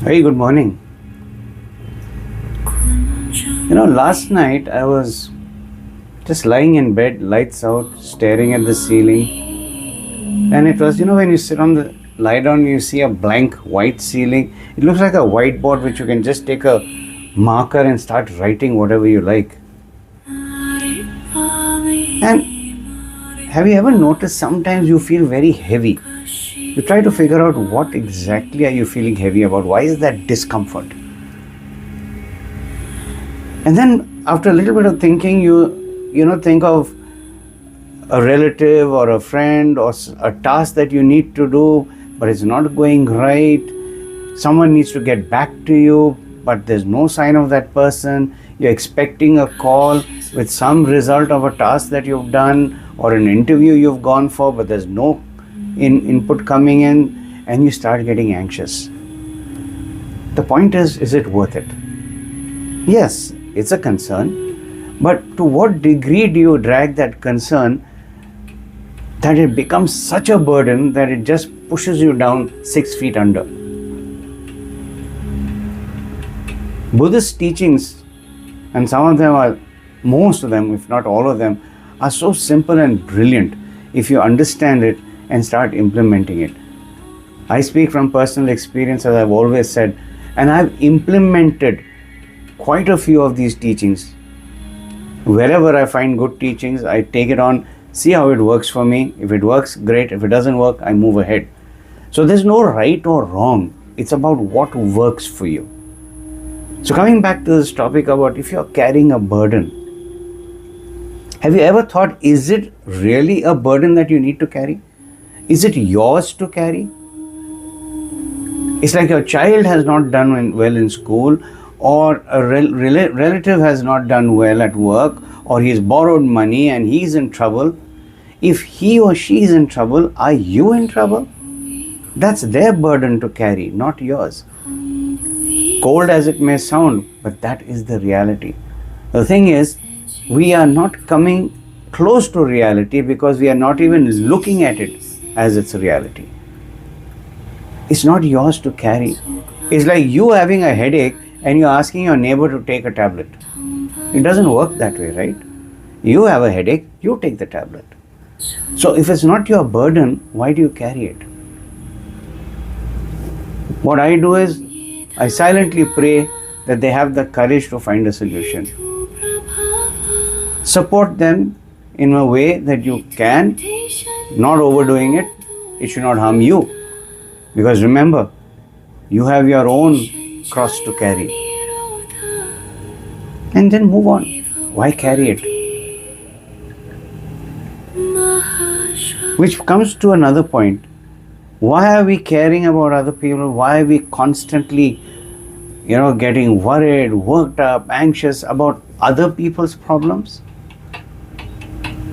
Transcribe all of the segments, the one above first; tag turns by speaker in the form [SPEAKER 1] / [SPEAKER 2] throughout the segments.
[SPEAKER 1] Very good morning. Last night I was just lying in bed, lights out, staring at the ceiling. And it was, when you lie down, you see a blank white ceiling. It looks like a whiteboard which you can just take a marker and start writing whatever you like. And have you ever noticed sometimes you feel very heavy? You try to figure out what exactly are you feeling heavy about? Why is that discomfort? And then after a little bit of thinking, you think of a relative or a friend or a task that you need to do, but it's not going right. Someone needs to get back to you, but there's no sign of that person. You're expecting a call with some result of a task that you've done or an interview you've gone for, but there's no input coming in, and you start getting anxious. The point is it worth it? Yes, it's a concern, but to what degree do you drag that concern that it becomes such a burden that it just pushes you down 6 feet under? Buddhist teachings, and most of them, if not all of them, are so simple and brilliant if you understand it and start implementing it. I speak from personal experience, as I've always said, and I've implemented quite a few of these teachings. Wherever I find good teachings, I take it on, see how it works for me. If it works, great. If it doesn't work, I move ahead. So there's no right or wrong. It's about what works for you. So coming back to this topic about if you're carrying a burden, have you ever thought, is it really a burden that you need to carry? Is it yours to carry? It's like your child has not done well in school, or a relative has not done well at work, or he's borrowed money and he's in trouble. If he or she is in trouble, are you in trouble? That's their burden to carry, not yours. Cold as it may sound, but that is the reality. The thing is, we are not coming close to reality because we are not even looking at it as its reality. It's not yours to carry. It's like you having a headache and you're asking your neighbor to take a tablet. It doesn't work that way, right? You have a headache, you take the tablet. So if it's not your burden, why do you carry it? What I do is, I silently pray that they have the courage to find a solution. Support them in a way that you can, not overdoing it. It should not harm you. Because remember, you have your own cross to carry. And then move on. Why carry it? Which comes to another point. Why are we caring about other people? Why are we constantly, getting worried, worked up, anxious about other people's problems?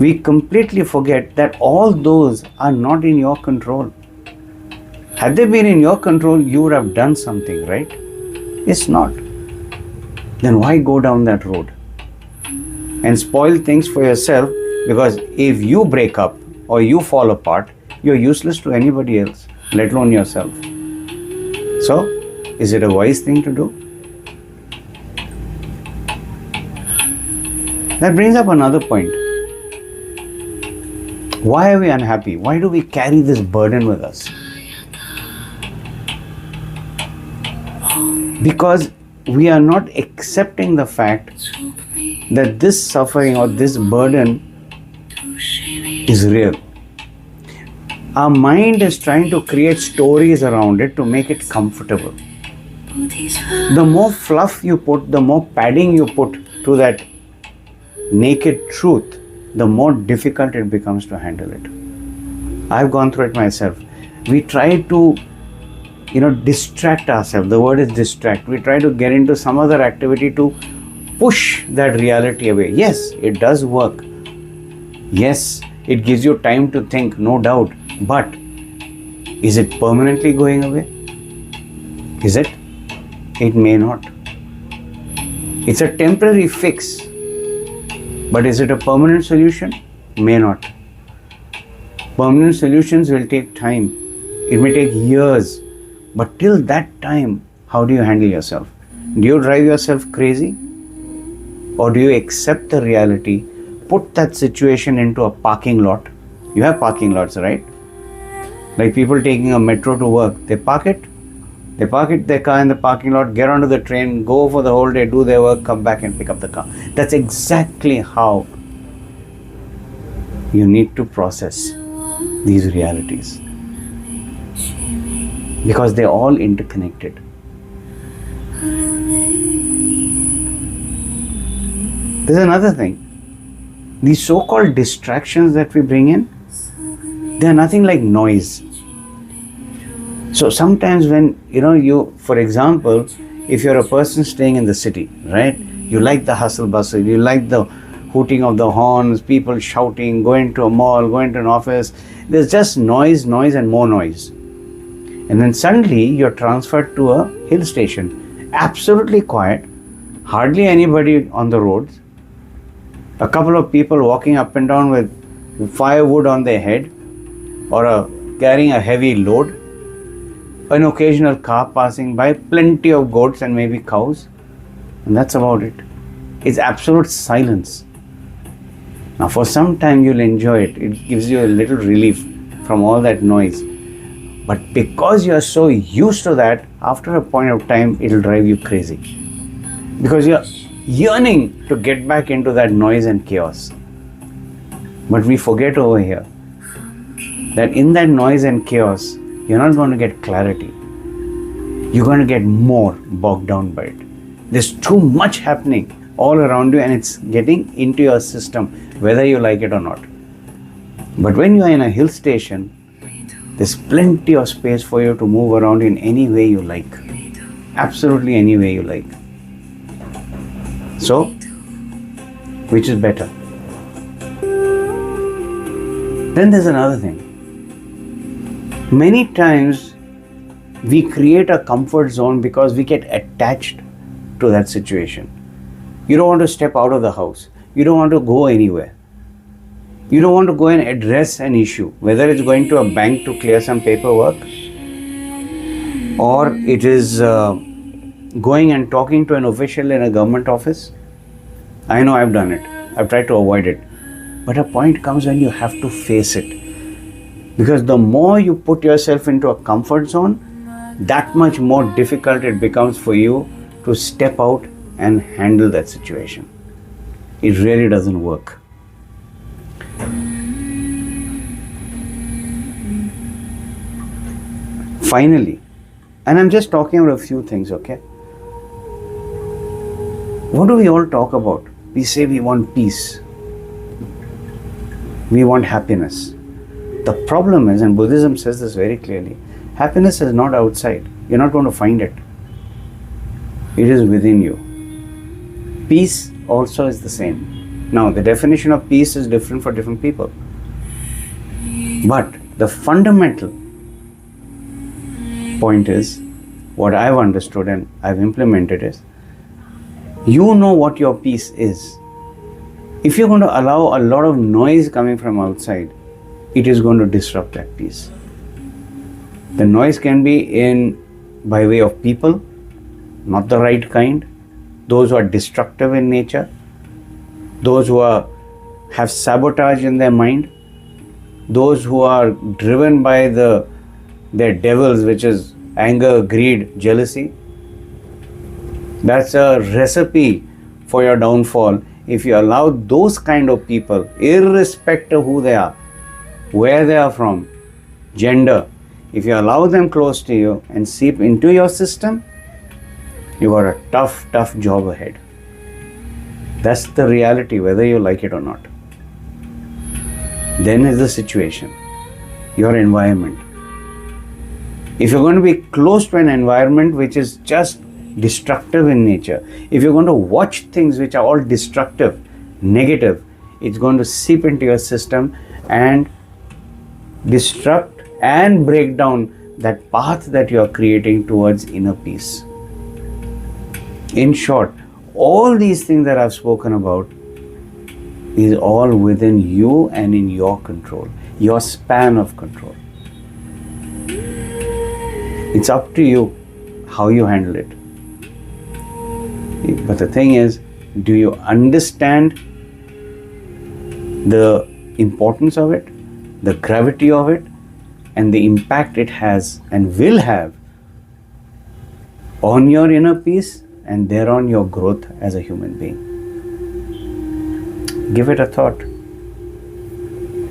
[SPEAKER 1] We completely forget that all those are not in your control. Had they been in your control, you would have done something, right? It's not. Then why go down that road and spoil things for yourself? Because if you break up or you fall apart, you're useless to anybody else, let alone yourself. So, is it a wise thing to do? That brings up another point. Why are we unhappy? Why do we carry this burden with us? Because we are not accepting the fact that this suffering or this burden is real. Our mind is trying to create stories around it to make it comfortable. The more fluff you put, the more padding you put to that naked truth, the more difficult it becomes to handle it. I've gone through it myself. We try to, distract ourselves. The word is distract. We try to get into some other activity to push that reality away. Yes, it does work. Yes, it gives you time to think, no doubt. But is it permanently going away? Is it? It may not. It's a temporary fix. But is it a permanent solution? May not. Permanent solutions will take time. It may take years. But till that time, how do you handle yourself? Do you drive yourself crazy? Or do you accept the reality, put that situation into a parking lot? You have parking lots, right? Like people taking a metro to work, they park their car in the parking lot, get onto the train, go for the whole day, do their work, come back and pick up the car. That's exactly how you need to process these realities. Because they're all interconnected. There's another thing. These so-called distractions that we bring in, they are nothing like noise. So sometimes when, for example, if you're a person staying in the city, right? You like the hustle bustle, you like the hooting of the horns, people shouting, going to a mall, going to an office. There's just noise and more noise. And then suddenly you're transferred to a hill station, absolutely quiet, hardly anybody on the roads, a couple of people walking up and down with firewood on their head or carrying a heavy load, an occasional car passing by, plenty of goats and maybe cows, and that's about it. It's absolute silence. Now for some time you'll enjoy it. It gives you a little relief from all that noise. But because you are so used to that, after a point of time it'll drive you crazy. Because you're yearning to get back into that noise and chaos. But we forget over here that in that noise and chaos, you're not going to get clarity. You're going to get more bogged down by it. There's too much happening all around you and it's getting into your system, whether you like it or not. But when you're in a hill station, there's plenty of space for you to move around in any way you like. Absolutely any way you like. So, which is better? Then there's another thing. Many times we create a comfort zone because we get attached to that situation. You don't want to step out of the house. You don't want to go anywhere. You don't want to go and address an issue, whether it's going to a bank to clear some paperwork or it is going and talking to an official in a government office. I know I've done it. I've tried to avoid it. But a point comes when you have to face it. Because the more you put yourself into a comfort zone, that much more difficult it becomes for you to step out and handle that situation. It really doesn't work. Finally, and I'm just talking about a few things, okay? What do we all talk about? We say we want peace. We want happiness. The problem is, and Buddhism says this very clearly, happiness is not outside. You're not going to find it. It is within you. Peace also is the same. Now, the definition of peace is different for different people. But the fundamental point is, what I've understood and I've implemented is, you know what your peace is. If you're going to allow a lot of noise coming from outside, it is going to disrupt that peace. The noise can be by way of people, not the right kind, those who are destructive in nature, those who have sabotage in their mind, those who are driven by their devils, which is anger, greed, jealousy. That's a recipe for your downfall. If you allow those kind of people, irrespective of who they are, where they are from, gender, if you allow them close to you and seep into your system, you got a tough job ahead. That's the reality, whether you like it or not. Then is the situation, your environment. If you're going to be close to an environment which is just destructive in nature, if you're going to watch things which are all destructive, negative, it's going to seep into your system and disrupt and break down that path that you are creating towards inner peace. In short, all these things that I've spoken about is all within you and in your control, your span of control. It's up to you how you handle it. But the thing is, do you understand the importance of it, the gravity of it, and the impact it has and will have on your inner peace and thereon your growth as a human being? Give it a thought.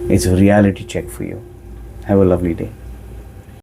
[SPEAKER 1] It's a reality check for you. Have a lovely day.